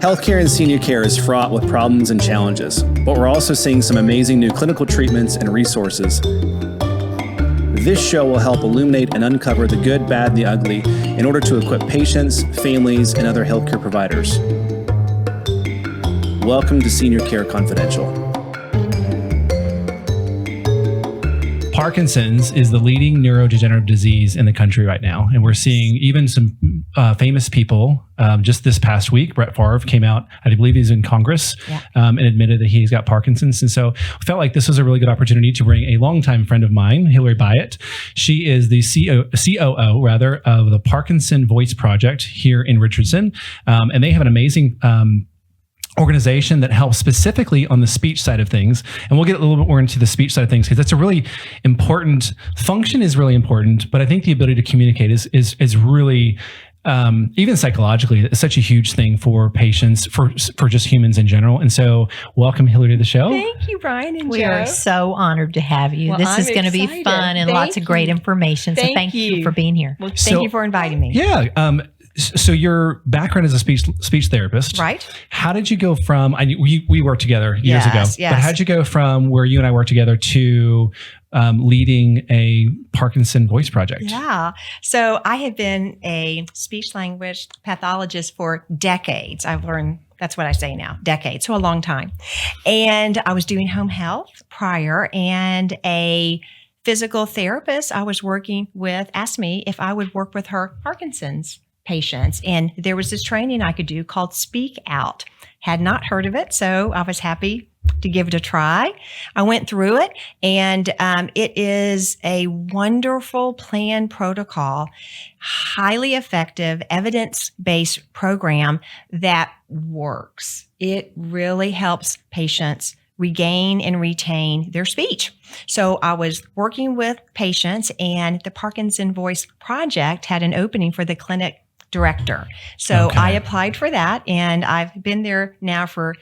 Healthcare and senior care is fraught with problems and challenges, but we're also seeing some amazing new clinical treatments and resources. This show will help illuminate and uncover the good, bad, the ugly in order to equip patients, families, and other healthcare providers. Welcome to Senior Care Confidential. Parkinson's is the leading neurodegenerative disease in the country right now. And we're seeing even some famous people. Just this past week, Brett Favre came out, I believe he's in Congress, and admitted that he's got Parkinson's. And so I felt like this was a really good opportunity to bring a longtime friend of mine, Hilary Byatt. She is the COO of the Parkinson Voice Project here in Richardson. And they have an amazing organization that helps specifically on the speech side of things. And we'll get a little bit more into the speech side of things because that's a really important function, is really important. But I think the ability to communicate is really, even psychologically, it's such a huge thing for patients, for just humans in general. And so welcome, Hilary, to the show. Thank you, Brian and We Joe. are so honored to have you. Well, this is I'm going to be excited. fun and lots of great information. So thank you for being here. Well, thank you for inviting me. Yeah. So your background as a speech therapist, right? How did you go from? We worked together years ago, Yes. but how did you go from where you and I worked together to leading a Parkinson Voice Project? Yeah. So I have been a speech language pathologist for decades. I've learned, that's what I say now, decades, so a long time. And I was doing home health prior, and a physical therapist I was working with asked me if I would work with her Parkinson's patients. And there was this training I could do called Speak Out. Had not heard of it, so I was happy to give it a try. I went through it, and it is a wonderful plan protocol, highly effective, evidence-based program that works. It really helps patients regain and retain their speech. So I was working with patients, and the Parkinson Voice Project had an opening for the clinic director. So I applied for that, and I've been there now for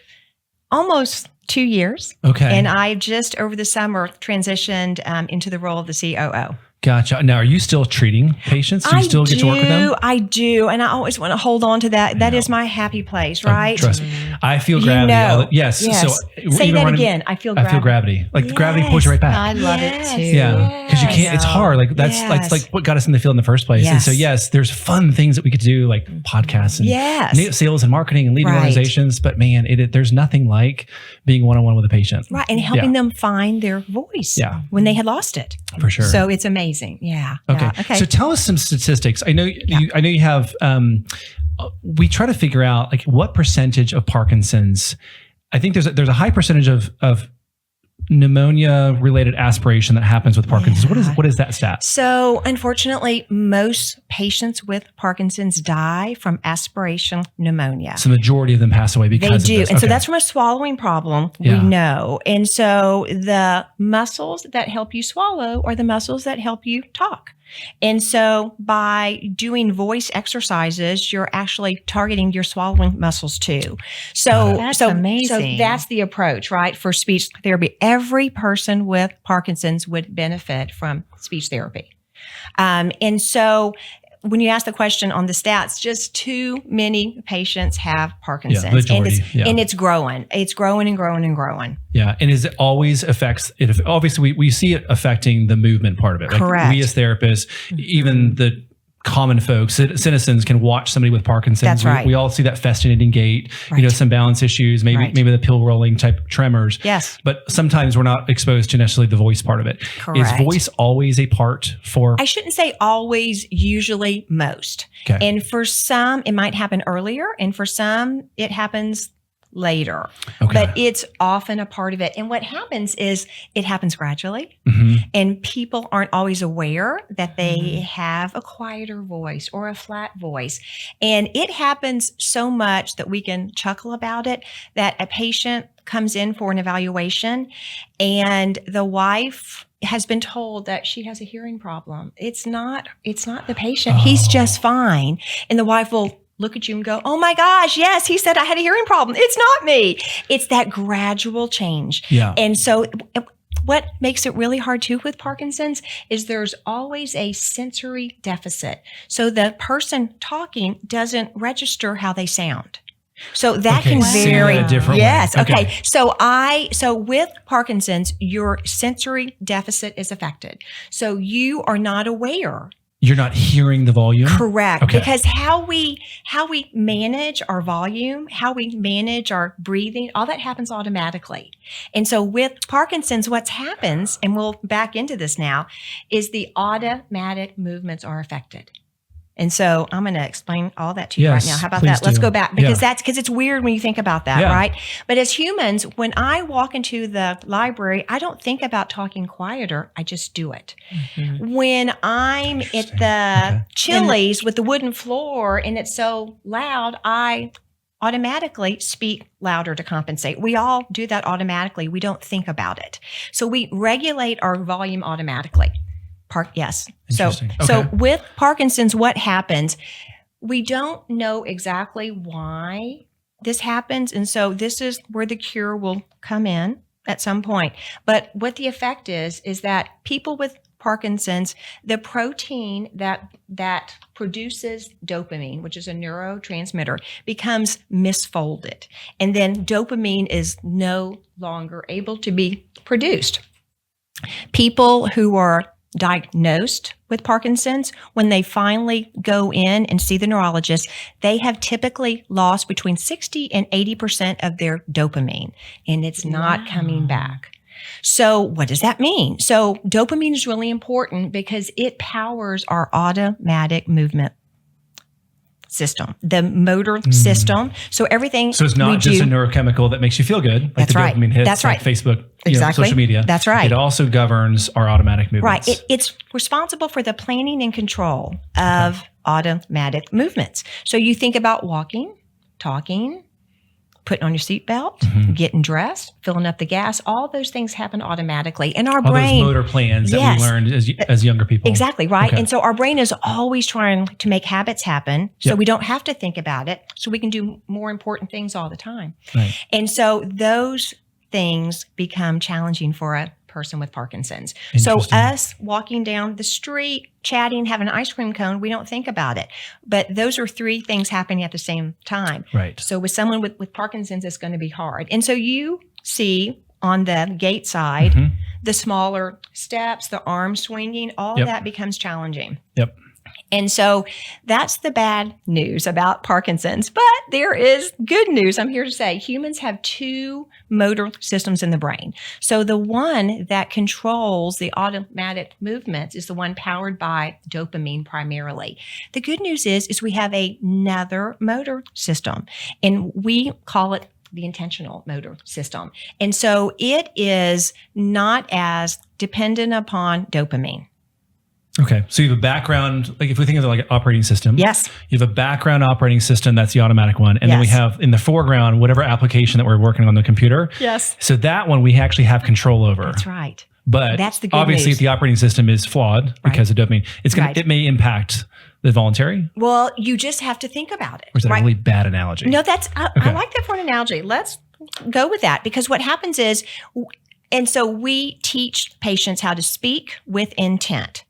almost 2 years. Okay. And I just over the summer transitioned into the role of the COO. Gotcha. Now, are you still treating patients? Do you still get to work with them? I do. And I always want to hold on to that. That is my happy place, right? Trust me. I feel gravity. Yes. So say that again. I feel gravity. I feel gravity. Like the gravity pulls you right back. I love it too. Yeah. Because you can't, it's hard. Like that's like what got us in the field in the first place. And so, yes, there's fun things that we could do, like podcasts and sales and marketing and leading organizations. But man, there's nothing like being one-on-one with a patient. Right. And helping them find their voice when they had lost it. For sure. So it's amazing. Yeah. Okay. So tell us some statistics. I know you have, we try to figure out like what percentage of Parkinson's. I think there's a high percentage of pneumonia related aspiration that happens with Parkinson's. What is that stat? So unfortunately, most patients with Parkinson's die from aspiration pneumonia. So the majority of them pass away because of this. And so that's from a swallowing problem, we know. And so the muscles that help you swallow are the muscles that help you talk. And so by doing voice exercises, you're actually targeting your swallowing muscles too. So that's amazing. So that's the approach, right? For speech therapy. Every person with Parkinson's would benefit from speech therapy. And so when you ask the question on the stats, just too many patients have Parkinson's. Yeah, majority, and it's growing. It's growing and growing and growing. Yeah. And is it always affects it? Obviously, we see it affecting the movement part of it. Correct. Like we as therapists, even the common folks, citizens can watch somebody with Parkinson's. That's right. We all see that fascinating gait, some balance issues, maybe the pill rolling type tremors. Yes. But sometimes we're not exposed to necessarily the voice part of it. Correct. Is voice always a part for? I shouldn't say always, usually most. Okay. And for some, it might happen earlier. And for some, it happens later. Okay. But it's often a part of it. And what happens is it happens gradually. And people aren't always aware that they have a quieter voice or a flat voice. And it happens so much that we can chuckle about it, that a patient comes in for an evaluation and the wife has been told that she has a hearing problem. It's not the patient. He's just fine. And the wife will look at you and go, oh my gosh, yes, he said I had a hearing problem. It's not me. It's that gradual change. Yeah. And so what makes it really hard too with Parkinson's is there's always a sensory deficit. So the person talking doesn't register how they sound. So that Okay, can seeing vary. it a different way. Yes. Okay. Okay. So with Parkinson's, your sensory deficit is affected. So you are not aware. You're not hearing the volume? Correct. Okay. Because how we manage our volume, how we manage our breathing, all that happens automatically. And so with Parkinson's, what happens, and we'll back into this now, is the automatic movements are affected. And so I'm going to explain all that to you right now. How about that? Let's go back because it's weird when you think about that, right? But as humans, when I walk into the library, I don't think about talking quieter. I just do it. Mm-hmm. When I'm at the Chili's with the wooden floor and it's so loud, I automatically speak louder to compensate. We all do that automatically. We don't think about it. So we regulate our volume automatically. Yes. So with Parkinson's, what happens? We don't know exactly why this happens. And so this is where the cure will come in at some point. But what the effect is that people with Parkinson's, the protein that produces dopamine, which is a neurotransmitter, becomes misfolded. And then dopamine is no longer able to be produced. People who are diagnosed with Parkinson's, when they finally go in and see the neurologist, they have typically lost between 60 and 80% of their dopamine, and it's not coming back. So what does that mean? So dopamine is really important because it powers our automatic movement system, the motor system. So everything. So it's not just a neurochemical that makes you feel good, like the dopamine hits, That's right. like Facebook, social media. That's right. It also governs our automatic movements. Right. It's responsible for the planning and control of automatic movements. So you think about walking, talking, putting on your seatbelt, getting dressed, filling up the gas. All those things happen automatically. And our brain. All those motor plans that we learned as younger people. Exactly, right? Okay. And so our brain is always trying to make habits happen so we don't have to think about it. So we can do more important things all the time. Right. And so those things become challenging for a person with Parkinson's. So us walking down the street, chatting, having an ice cream cone, we don't think about it. But those are three things happening at the same time. Right. So with someone with Parkinson's, it's going to be hard. And so you see on the gait side, the smaller steps, the arm swinging, all that becomes challenging. Yep. And so that's the bad news about Parkinson's. But there is good news. I'm here to say humans have two motor systems in the brain. So the one that controls the automatic movements is the one powered by dopamine primarily. The good news is we have another motor system, and we call it the intentional motor system. And so it is not as dependent upon dopamine. Okay. So you have a background, like if we think of it like an operating system. Yes. You have a background operating system, that's the automatic one. And then we have in the foreground, whatever application that we're working on the computer. Yes. So that one we actually have control over. That's right. But that's the good obviously news. If the operating system is flawed because of dopamine, it may impact the voluntary. Well, you just have to think about it. Or is that a really bad analogy? No, I like that for an analogy. Let's go with that because what happens is, and so we teach patients how to speak with intent.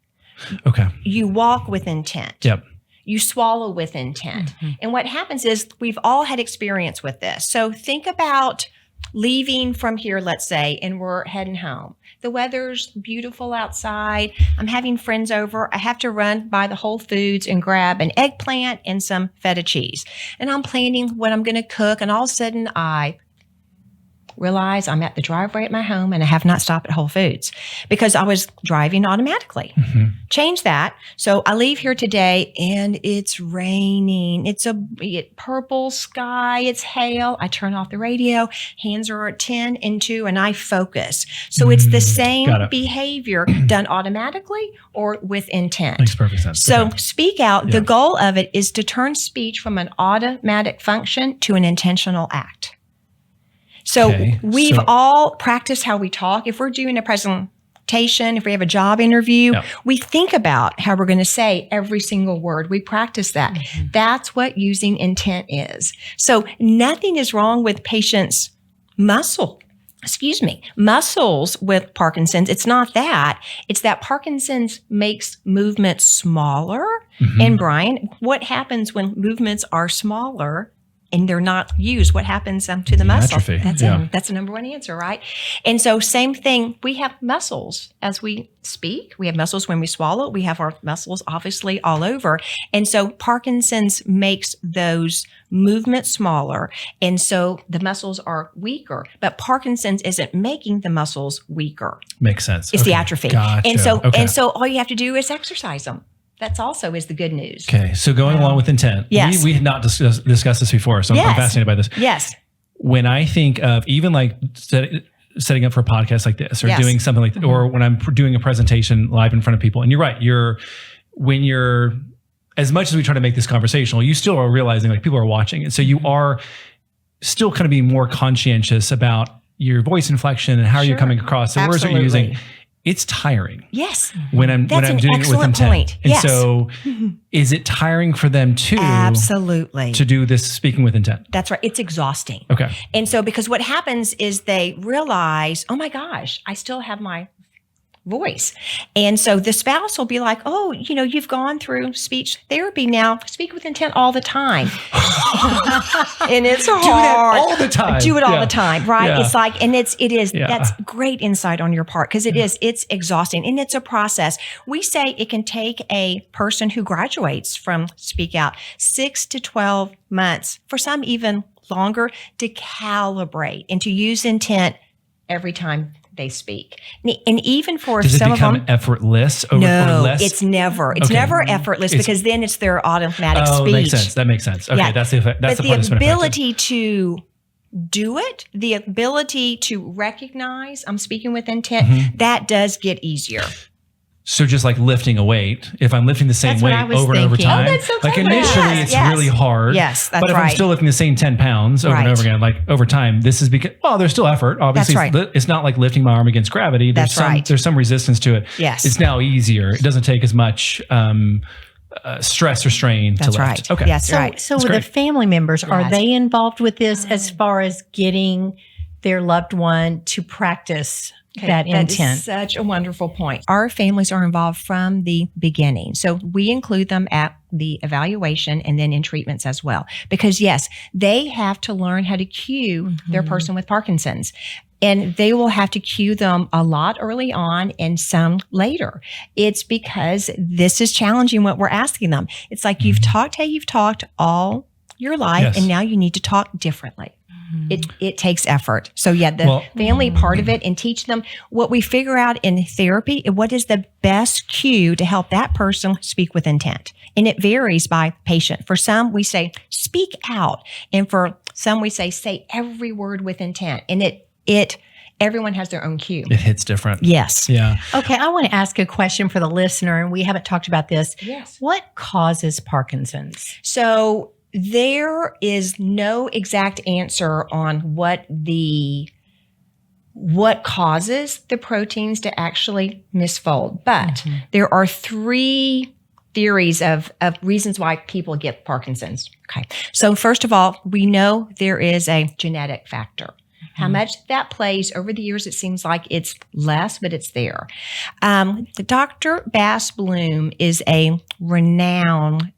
Okay. You walk with intent. Yep. You swallow with intent. And what happens is we've all had experience with this. So think about leaving from here, let's say, and we're heading home. The weather's beautiful outside. I'm having friends over. I have to run by the Whole Foods and grab an eggplant and some feta cheese. And I'm planning what I'm going to cook. And all of a sudden I realize I'm at the driveway at my home and I have not stopped at Whole Foods because I was driving automatically. Change that. So I leave here today and it's raining. It's a purple sky. It's hail. I turn off the radio. Hands are at 10 and 2 and I focus. So it's the same behavior done automatically or with intent. Makes perfect sense. So speak out. The goal of it is to turn speech from an automatic function to an intentional act. So we've all practiced how we talk. If we're doing a presentation, if we have a job interview, we think about how we're going to say every single word. We practice that. That's what using intent is. So nothing is wrong with patients' muscles with Parkinson's. It's not that. It's that Parkinson's makes movements smaller. And Brian, what happens when movements are smaller? and they're not used, what happens to the muscle? Atrophy. That's the number one answer, right? And so same thing, we have muscles as we speak. We have muscles when we swallow. We have our muscles obviously all over. And so Parkinson's makes those movements smaller. And so the muscles are weaker, but Parkinson's isn't making the muscles weaker. Makes sense. It's the atrophy. Gotcha. And so all you have to do is exercise them. That's also is the good news. Okay. So going along with intent, yes. we had not discussed this before. So I'm fascinated by this. Yes. When I think of even like setting up for a podcast like this or yes. doing something like that, or when I'm doing a presentation live in front of people, and you're right, when you're, as much as we try to make this conversational, you still are realizing like people are watching. And so you are still kind of being more conscientious about your voice inflection and how you're coming across, the words that you're using. It's tiring. Yes. When I'm doing it with intent. Point. And yes. so is it tiring for them too? Absolutely. To do this speaking with intent? That's right. It's exhausting. Okay. And so because what happens is they realize, oh my gosh, I still have my voice. And so the spouse will be like, oh, you've gone through speech therapy now. Speak with intent all the time. And it's hard. Do that all the time. Do it all the time, right? Yeah. It's like, and it is, that's great insight on your part because it's exhausting and it's a process. We say it can take a person who graduates from Speak Out 6 to 12 months, for some even longer, to calibrate and to use intent every time they speak. And even for Does some it become of them, effortless or no, less? it's never effortless because then it's their automatic speech. Makes sense. That makes sense. Okay, Yeah. that's the part that's been ability to do it, the ability to recognize I'm speaking with intent, that does get easier. So just like lifting a weight, if I'm lifting the same That's what weight I was over and over thinking. time, that's so like clever. initially Yes, it's yes. really hard. Yes, that's But if I'm right. still lifting the same 10 pounds over and Right. over again, like over time, this is because, there's still effort. Obviously, That's right. it's not like lifting my arm against gravity. That's right. There's some resistance to it. Yes. It's now easier. It doesn't take as much stress or strain to That's lift. right. Okay. Yes, So, right. so That's with great. the family members, are Yes. they involved with this as far as getting their loved one to practice that intent? That is such a wonderful point. Our families are involved from the beginning. So we include them at the evaluation and then in treatments as well. Because yes, they have to learn how to cue their person with Parkinson's. And they will have to cue them a lot early on and some later. It's because this is challenging what we're asking them. It's like you've talked how you've talked all your life, Yes. and now you need to talk differently. It takes effort. So the family part of it, and teach them what we figure out in therapy, what is the best cue to help that person speak with intent. And it varies by patient. For some, we say, speak out. And for some, we say every word with intent. And everyone has their own cue. It hits different. Yes. Yeah. Okay, I want to ask a question for the listener, and we haven't talked about this. Yes. What causes Parkinson's? So there is no exact answer on what causes the proteins to actually misfold. But there are 3 theories of reasons why people get Parkinson's. Okay. So first of all, we know there is a genetic factor. How much that plays over the years, it seems like it's less, but it's there. Dr. Bas Bloem is a renowned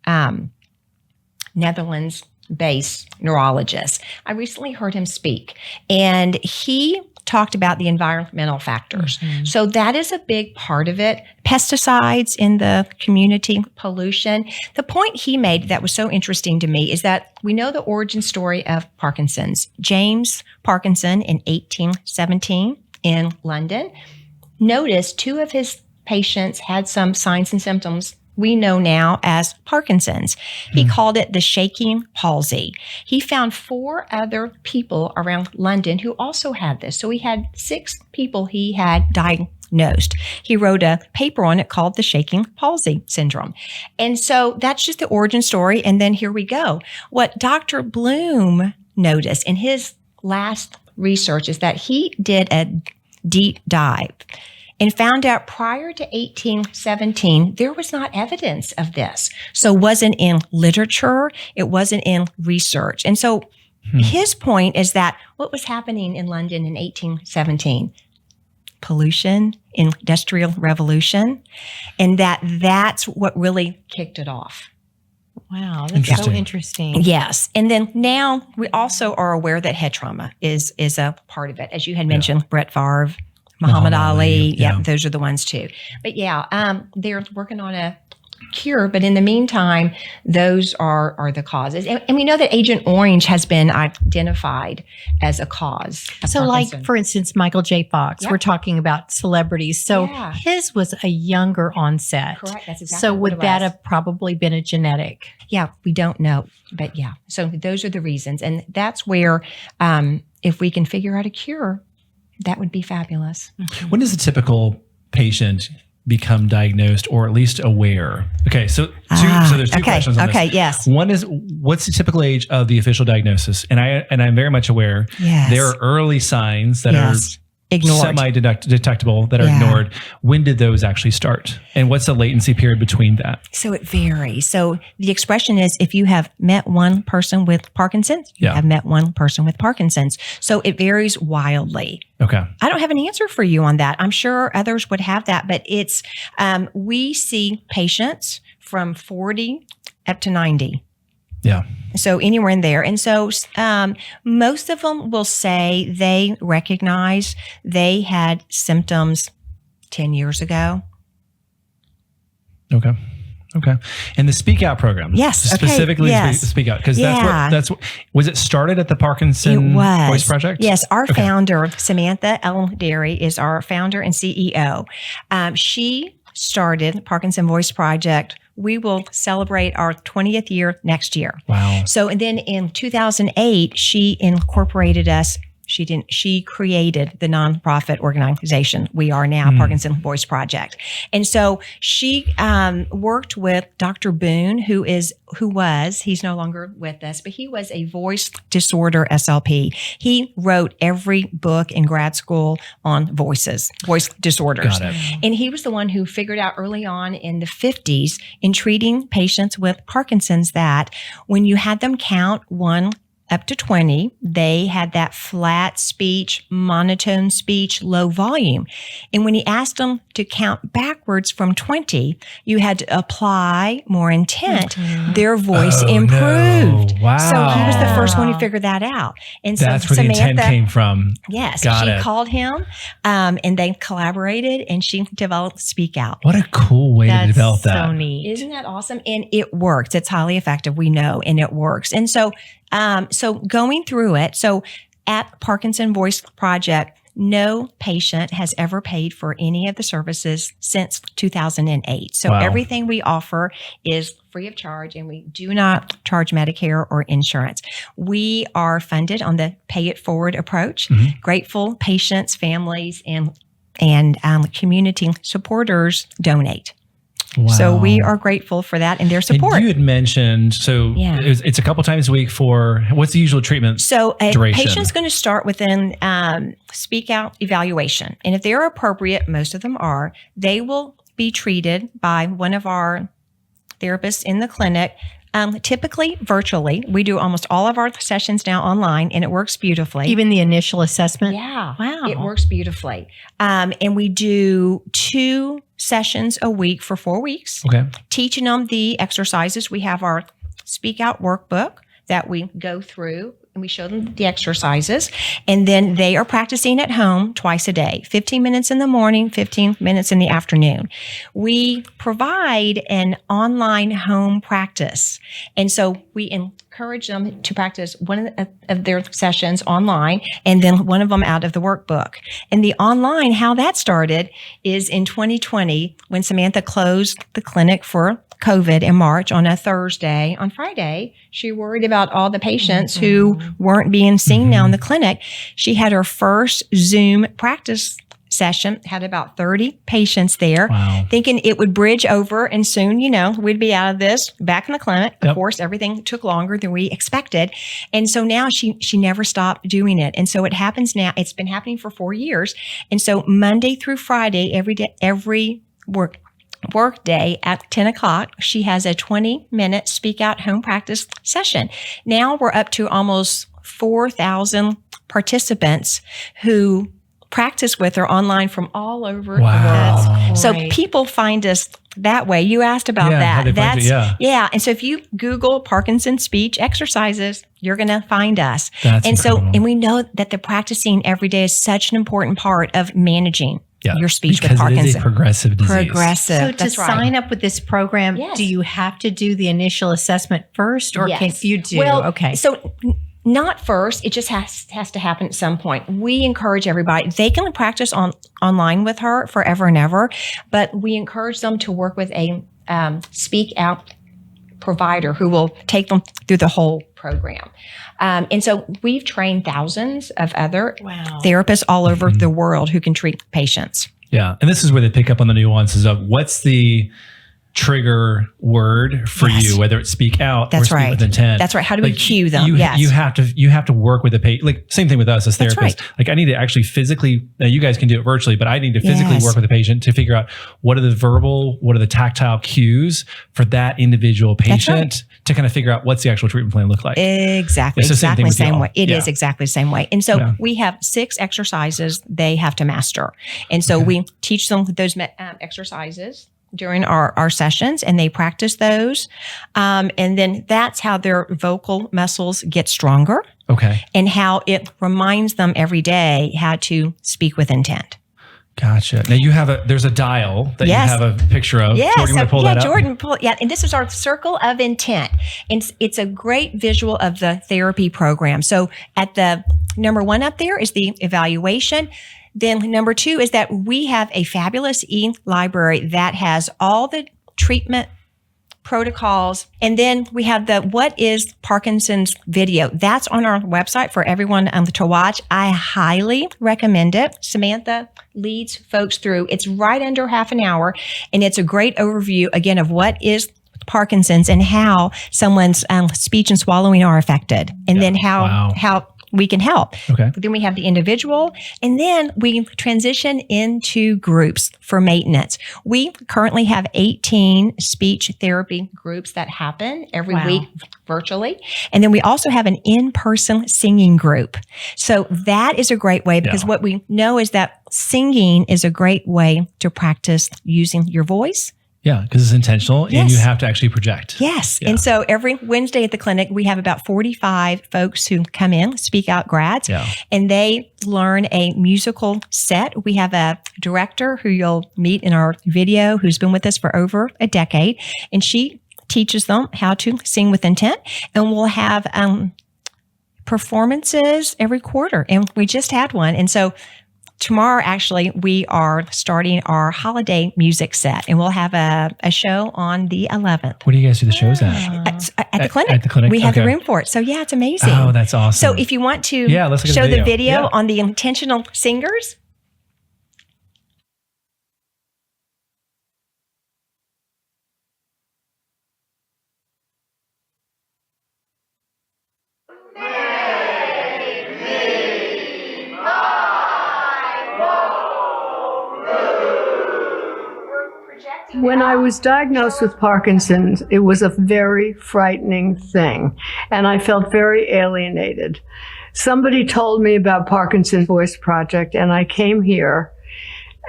Netherlands-based neurologist. I recently heard him speak, and he talked about the environmental factors. So that is a big part of it. Pesticides in the community, pollution. The point he made that was so interesting to me is that we know the origin story of Parkinson's. James Parkinson in 1817 in London noticed 2 of his patients had some signs and symptoms we know now as Parkinson's. He called it the shaking palsy. He found 4 other people around London who also had this. So he had 6 people he had diagnosed. He wrote a paper on it called the shaking palsy syndrome. And so that's just the origin story. And then here we go. What Dr. Bloem noticed in his last research is that he did a deep dive and found out prior to 1817, there was not evidence of this. So it wasn't in literature, it wasn't in research. And so his point is that what was happening in London in 1817? Pollution, industrial revolution, and that's what really kicked it off. Wow, that's so interesting. Yes. And then now we also are aware that head trauma is a part of it. As you had mentioned, Brett Favre, Muhammad Ali. Yeah, those are the ones too. But they're working on a cure, but in the meantime, those are the causes. And we know that Agent Orange has been identified as a cause. So like, for instance, Michael J. Fox, we're talking about celebrities. So his was a younger onset. Correct. That's exactly so what would it that was. have probably been a genetic? Yeah, we don't know. But so those are the reasons. And that's where if we can figure out a cure, that would be fabulous. When does a typical patient become diagnosed or at least aware? Okay, so there's two questions on this. Okay, yes. One is, what's the typical age of the official diagnosis? And I'm very much aware there are early signs that are ignored, semi-detectable, that are ignored. When did those actually start? And what's the latency period between that? So it varies. So the expression is, if you have met one person with Parkinson's, you have met one person with Parkinson's. So it varies wildly. Okay. I don't have an answer for you on that. I'm sure others would have that, but it's, we see patients from 40 up to 90. Yeah. So anywhere in there. And so most of them will say they recognize they had symptoms 10 years ago. Okay. And the Speak Out program. Yes. Specifically Speak Out. Because was it started at the Parkinson Voice Project? Yes. Our founder, Samantha Ellen Derry, is our founder and CEO. She started Parkinson Voice Project. We will celebrate our 20th year next year. Wow. So, and then in 2008, she incorporated us. She created the nonprofit organization we are now, Parkinson Voice Project. And so she worked with Dr. Boone, he's no longer with us, but he was a voice disorder SLP. He wrote every book in grad school on voice disorders. Got it. And he was the one who figured out early on in the 50s in treating patients with Parkinson's that when you had them count 1 up to 20, they had that flat speech, monotone speech, low volume. And when he asked them to count backwards from 20, you had to apply more intent. Their voice improved. No. Wow. So he was the first one who figured that out. And so that's where Samantha, the intent came from. Yes. Got she it. called him and they collaborated and she developed Speak Out. What a cool way to develop that. That's so neat. Isn't that awesome? And it works. It's highly effective. We know, and it works. And so, so going through it, so at Parkinson Voice Project, no patient has ever paid for any of the services since 2008. So everything we offer is free of charge, and we do not charge Medicare or insurance. We are funded on the pay it forward approach. Grateful patients, families, and community supporters donate. Wow. So we are grateful for that and their support. And you had mentioned, it's a couple times a week for, what's the usual treatment So a duration? patient's going to start with an Speak Out evaluation. And if they're appropriate, most of them are, they will be treated by one of our therapists in the clinic, typically virtually. We do almost all of our sessions now online, and it works beautifully. Even the initial assessment? Yeah. Wow. It works beautifully. And we do 2 sessions a week for 4 weeks. Okay. Teaching them the exercises. We have our Speak Out workbook that we go through, and we show them the exercises. And then they are practicing at home twice a day, 15 minutes in the morning, 15 minutes in the afternoon. We provide an online home practice. And so we encourage them to practice one of their sessions online and then one of them out of the workbook. And the online, how that started is in 2020 when Samantha closed the clinic for COVID in March on a Thursday. On Friday, she worried about all the patients who weren't being seen now in the clinic. She had her first Zoom practice session, had about 30 patients there, thinking it would bridge over and soon, we'd be out of this, back in the clinic. Of course, everything took longer than we expected. And so now she never stopped doing it. And so it happens now. It's been happening for 4 years. And so Monday through Friday, every work day at 10 o'clock, she has a 20-minute Speak Out home practice session. Now we're up to almost 4,000 participants who practice with her online from all over Wow. the world. That's So great. people find us that way. You asked about Yeah, how that. they find you, yeah. And so if you Google Parkinson speech exercises, you're going to find us. That's and incredible. so, and we know that the practicing every day is such an important part of managing your speech because with Parkinson. it is a progressive disease. Progressive. So to That's right. sign up with this program, Yes. do you have to do the initial assessment first, or can Yes. you do? Well, okay. So not first. It just has to happen at some point. We encourage everybody. They can practice online with her forever and ever, but we encourage them to work with a speak out provider who will take them through the whole program. And so we've trained thousands of other therapists all over the world who can treat patients. Yeah. And this is where they pick up on the nuances of what's the trigger word for you, whether it's speak out or speak with intent. That's right. How do we cue them? You have to work with the patient. Like same thing with us as therapists. Right. Like I need to actually physically, now you guys can do it virtually, but I need to physically work with the patient to figure out what are the verbal, what are the tactile cues for that individual patient to kind of figure out what's the actual treatment plan look like. Exactly. It's the same thing Exactly the with same y'all. way. It is exactly the same way. And so we have 6 exercises they have to master. And so we teach them those exercises during our sessions, and they practice those. And then that's how their vocal muscles get stronger. Okay. And how it reminds them every day how to speak with intent. Gotcha. Now there's a dial that you have a picture of. Yes. Jordan, you want to pull that up? Jordan, and this is our circle of intent. And it's a great visual of the therapy program. So at the number 1 up there is the evaluation. Then number 2 is that we have a fabulous e-library that has all the treatment protocols. And then we have the What is Parkinson's video. That's on our website for everyone to watch. I highly recommend it. Samantha leads folks through. It's right under half an hour. And it's a great overview, again, of what is Parkinson's and how someone's speech and swallowing are affected. And then how we can help. Okay. Then we have the individual, and then we transition into groups for maintenance. We currently have 18 speech therapy groups that happen every week virtually. And then we also have an in-person singing group. So that is a great way because what we know is that singing is a great way to practice using your voice. Yeah, because it's intentional and you have to actually project. Yes. Yeah. And so every Wednesday at the clinic, we have about 45 folks who come in, speak out grads, and they learn a musical set. We have a director who you'll meet in our video who's been with us for over a decade, and she teaches them how to sing with intent. And we'll have performances every quarter. And we just had one. And so tomorrow, actually, we are starting our holiday music set, and we'll have a show on the 11th. Where do you guys do the shows at? At the clinic. At the clinic? We have the room for it. So, yeah, it's amazing. Oh, that's awesome. So, if you want to let's look at show the video Yeah. on the intentional singers. When I was diagnosed with Parkinson's, it was a very frightening thing, and I felt very alienated. Somebody told me about Parkinson Voice Project, and I came here,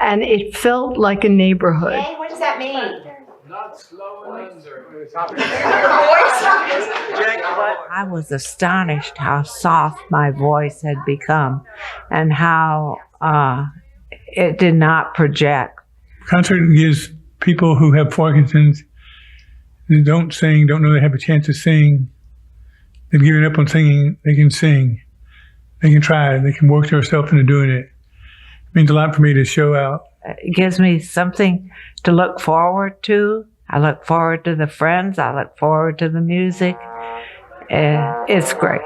and it felt like a neighborhood. Hey, what does that mean? Not slow and under. I was astonished how soft my voice had become and how it did not project. Concert gives people who have Parkinson's, who don't sing, don't know they have a chance to sing, they've given up on singing, they can sing. They can try it. They can work themselves into doing it. It means a lot for me to show out. It gives me something to look forward to. I look forward to the friends. I look forward to the music. It's great.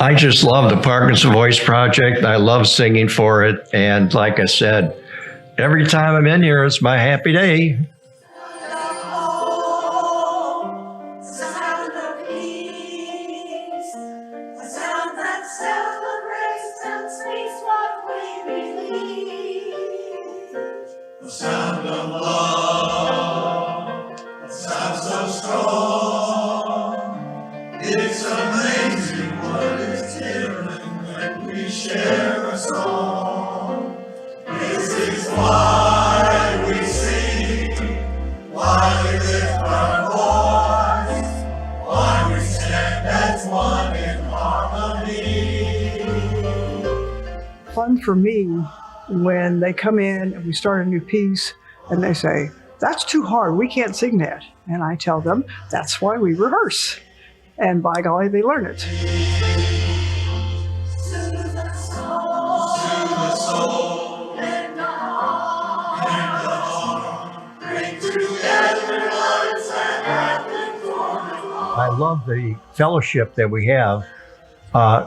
I just love the Parkinson Voice Project. I love singing for it. And like I said, every time I'm in here, it's my happy day. The sound of love, the sound why we sing, why we lift our voice, why we stand as one in harmony. Fun for me when they come in and we start a new piece and they say, "That's too hard, we can't sing that." And I tell them, that's why we rehearse. And by golly, they learn it. I love the fellowship that we have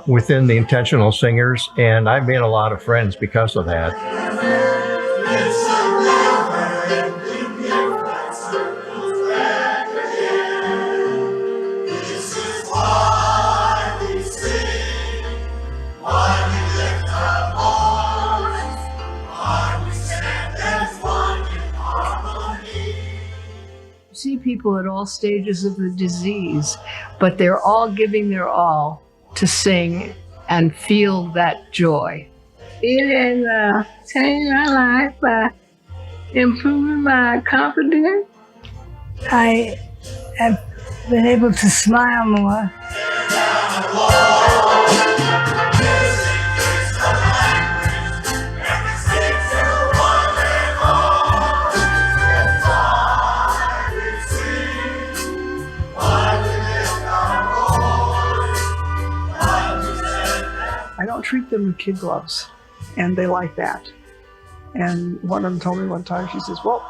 within the intentional singers, and I've made a lot of friends because of that. See people at all stages of the disease, but they're all giving their all to sing and feel that joy. It has changed my life by improving my confidence. I have been able to smile more. I don't treat them with kid gloves, and they like that. And one of them told me one time, she says, "Well,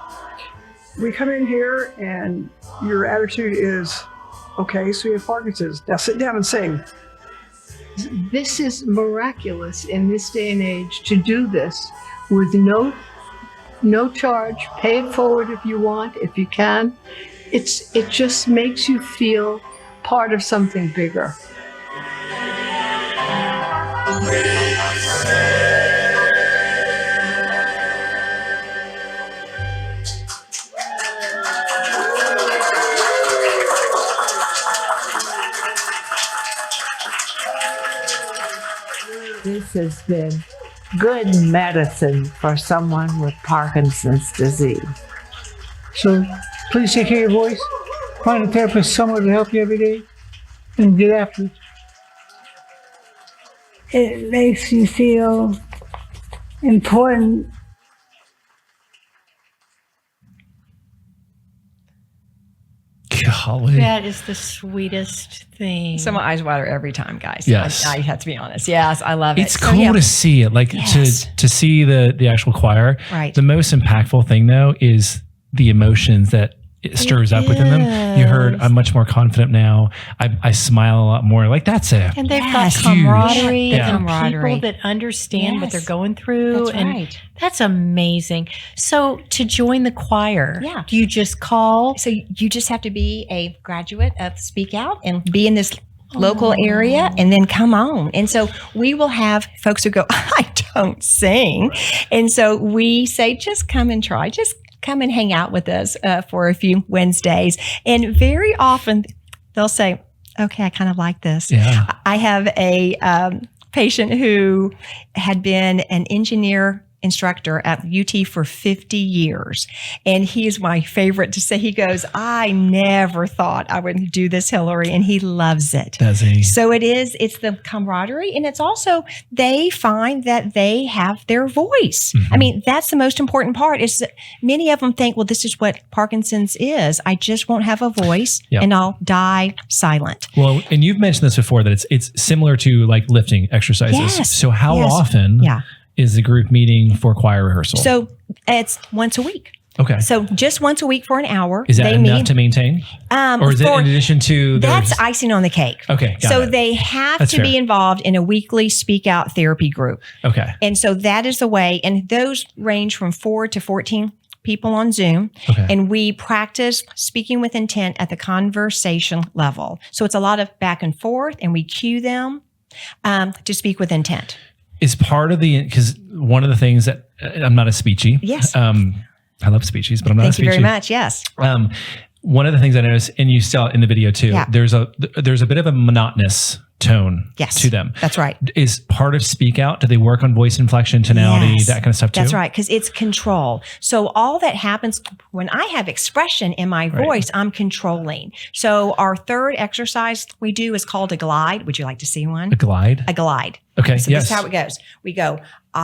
we come in here and your attitude is, okay, so you have Parkinson's. Now sit down and sing." This is miraculous in this day and age to do this with no charge. Pay it forward if you want, if you can. It just makes you feel part of something bigger. This has been good medicine for someone with Parkinson's disease. So please take care of your voice. Find a therapist, someone to help you every day, and get after it. It makes you feel important. Golly. That is the sweetest thing. So my eyes water every time, guys. Yes. I have to be honest. Yes, I love it. It's cool to see it, like Yes. to see the actual choir. Right. The most impactful thing though is the emotions that it stirs up within them. You heard, I'm much more confident now. I smile a lot more. Like that's it. And they've Yes. got camaraderie Yeah. and Camaraderie. people that understand what Yes. they're going through. That's and right. that's amazing. So to join the choir, Yeah. do you just call? So you just have to be a graduate of Speak Out and be in this local area and then come on. And so we will have folks who go, "I don't sing." And so we say, just come and try. Just come and hang out with us for a few Wednesdays. And very often they'll say, "Okay, I kind of like this." Yeah. I have a patient who had been an engineer instructor at UT for 50 years. And he is my favorite to say. He goes, "I never thought I would do this, Hilary," and he loves it. Does he? So it's the camaraderie, and it's also they find that they have their voice. Mm-hmm. I mean, that's the most important part. Is that many of them think, well, this is what Parkinson's is. I just won't have a voice Yep. and I'll die silent. Well, and you've mentioned this before that it's similar to like lifting exercises. Yes. So how Yes. often is the group meeting for choir rehearsal? So it's once a week. Okay. So just once a week for an hour. Is that they enough meet. to maintain? Or is it in addition to That's icing on the cake. Okay, got So it. they have That's to fair. be involved in a weekly Speak Out therapy group. Okay. And so that is the way. And those range from 4 to 14 people on Zoom. Okay. And we practice speaking with intent at the conversation level. So it's a lot of back and forth, and we cue them to speak with intent. Is part of because one of the things that I'm not a speechy. Yes. I love speechies, but I'm not a Thank you speechy. very much. Yes. One of the things I noticed, and you saw it in the video too, Yeah. there's a bit of a monotonous tone Yes. to them. That's right. Is part of speak out? Do they work on voice inflection, tonality, Yes. that kind of stuff too? That's right, because it's control. So all that happens when I have expression in my voice, I'm controlling. So our third exercise we do is called a glide. Would you like to see one? A glide? A glide. Okay, So yes. this is how it goes. We go, ah,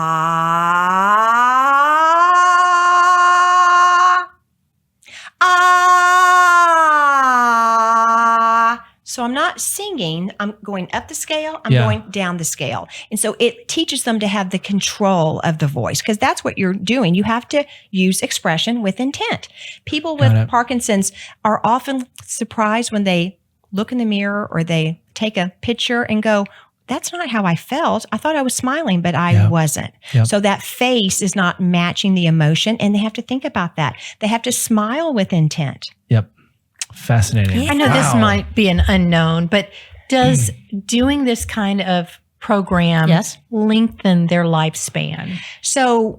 ah. So I'm not singing, I'm going up the scale, I'm going down the scale. And so it teaches them to have the control of the voice, because that's what you're doing. You have to use expression with intent. People with Parkinson's are often surprised when they look in the mirror or they take a picture and go, that's not how I felt. I thought I was smiling, but I wasn't. So that face is not matching the emotion, and they have to think about that. They have to smile with intent. Yep. Fascinating. I know this might be an unknown, but does doing this kind of program lengthen their lifespan? So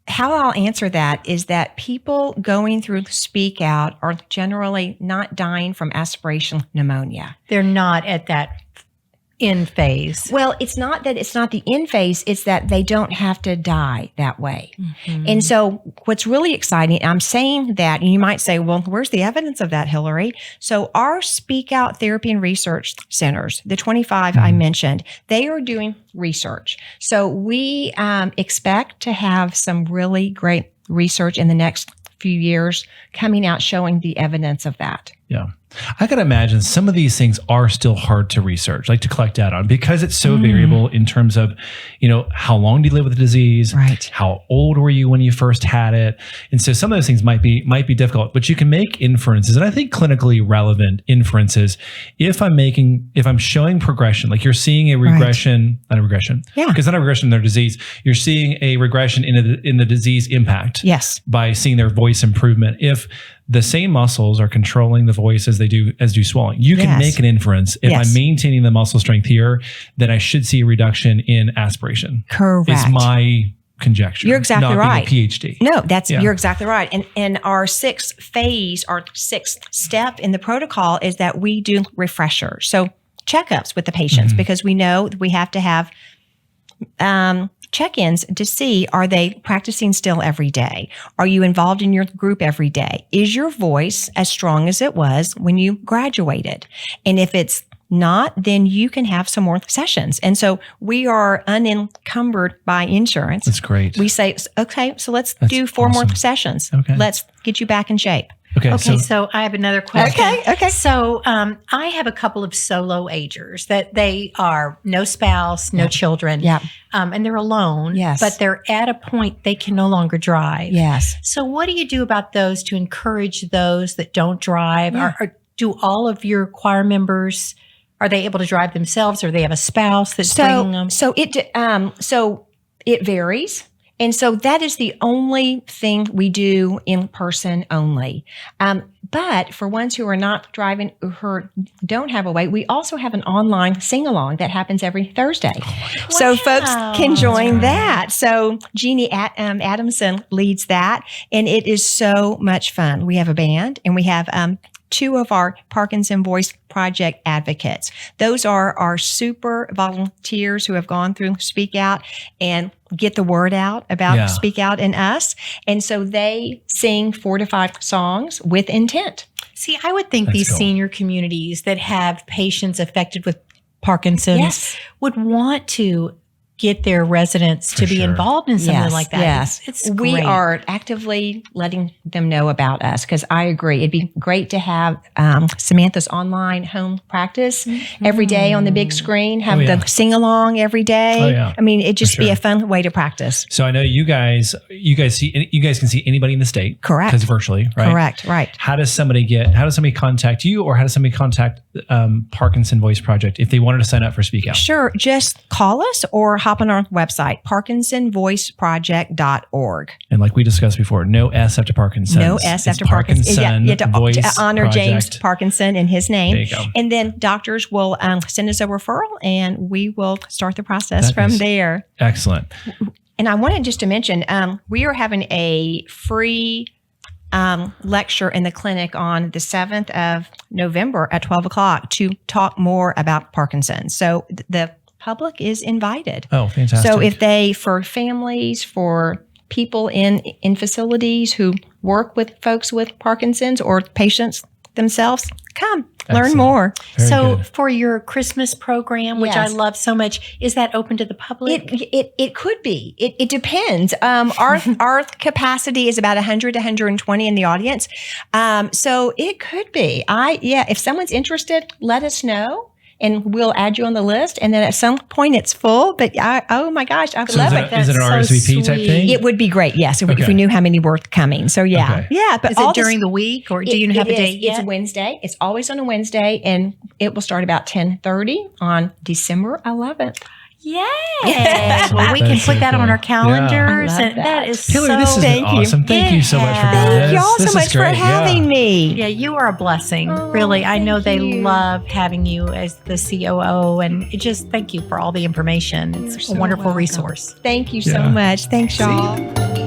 how I'll answer that is that people going through Speak Out are generally not dying from aspiration pneumonia. They're not at that end phase. Well, it's not that it's not the end phase, it's that they don't have to die that way. And so what's really exciting, I'm saying that, and you might say, well, where's the evidence of that, Hilary? So our Speak Out Therapy and Research Centers, the 25 I mentioned, they are doing research. So we expect to have some really great research in the next few years coming out showing the evidence of that. Yeah. I can imagine some of these things are still hard to research, like to collect data on, because it's so variable in terms of, how long do you live with the disease? Right. How old were you when you first had it? And so some of those things might be difficult, but you can make inferences, and I think clinically relevant inferences. If I'm showing progression, like you're seeing a regression, not a regression. Yeah. Because not a regression in their disease. You're seeing a regression in the disease impact. Yes. By seeing their voice improvement. If the same muscles are controlling the voice as do swallowing, you can make an inference. If I'm maintaining the muscle strength here, then I should see a reduction in aspiration. Correct. Is my conjecture. You're exactly right. Being a PhD. No, you're exactly right. And our sixth phase, our sixth step in the protocol is that we do refreshers. So checkups with the patients, because we know that we have to have check-ins to see, are they practicing still every day? Are you involved in your group every day? Is your voice as strong as it was when you graduated? And if it's not, then you can have some more sessions. And so we are unencumbered by insurance. That's great. We say, okay, so let's do 4 more sessions. Okay. Let's get you back in shape. Okay, so I have another question. Okay. So I have a couple of solo agers that they are no spouse, no children, and they're alone, but they're at a point they can no longer drive. Yes. So what do you do about those to encourage those that don't drive? Or do all of your choir members, are they able to drive themselves, or they have a spouse that's bringing them? So it varies. And so that is the only thing we do in person only. But for ones who are not driving, who don't have a way, we also have an online sing-along that happens every Thursday. So folks can join that. So Jeannie Adamson leads that, and it is so much fun. We have a band, and we have 2 of our Parkinson Voice Project advocates. Those are our super volunteers who have gone through Speak Out and get the word out about Speak Out and us. And so they sing 4 to 5 songs with intent. See, I would think these senior communities that have patients affected with Parkinson's would want to get their residents to be involved in something like that. Yes, it's we great. are actively letting them know about us, because I agree. It'd be great to have Samantha's online home practice every day on the big screen, have the sing-along every day. I mean, it'd just be a fun way to practice. So I know you guys can see anybody in the state. Correct. Because virtually, right? Correct, right. How does somebody contact you, or how does somebody contact Parkinson Voice Project if they wanted to sign up for Speak Out? Sure. Just call us or hop on our website, parkinsonvoiceproject.org. And like we discussed before, no S after Parkinson. No S after Parkinson. You have to honor James Parkinson and his name. There you go. And then doctors will send us a referral, and we will start the process from there. Excellent. And I wanted just to mention, we are having a free lecture in the clinic on the 7th of November at 12 o'clock to talk more about Parkinson's. So the public is invited. Oh, fantastic. So for families, for people in facilities who work with folks with Parkinson's or patients themselves, come. Excellent. Learn more. So good. for your Christmas program, which I Yes. love so much, is that open to the public? It could be. It depends. Our capacity is about 100 to 120 in the audience. So it could be. If someone's interested, let us know. And we'll add you on the list. And then at some point it's full. But oh my gosh, I would love it. Is it an That's so RSVP type sweet. thing? It would be great, yes, if Okay. we knew how many were coming. So yeah, Okay. yeah. But Is it during the week, or do you have a date yet? It's Wednesday. It's always on a Wednesday, and it will start about 10:30 on December 11th. Yay! Well, we can That's so put that on cool. our calendars. I love and that that. is Hilary, so this has been Thank you. awesome. Thank you so much for doing Yeah. this. Thank y'all This so is much for great. having me. Yeah, you are a blessing. Really, I know they thank you. love having you as the COO, and it just thank you for all the information. It's You're a so wonderful welcome. resource. Thank you Yeah. so much. Thanks, y'all.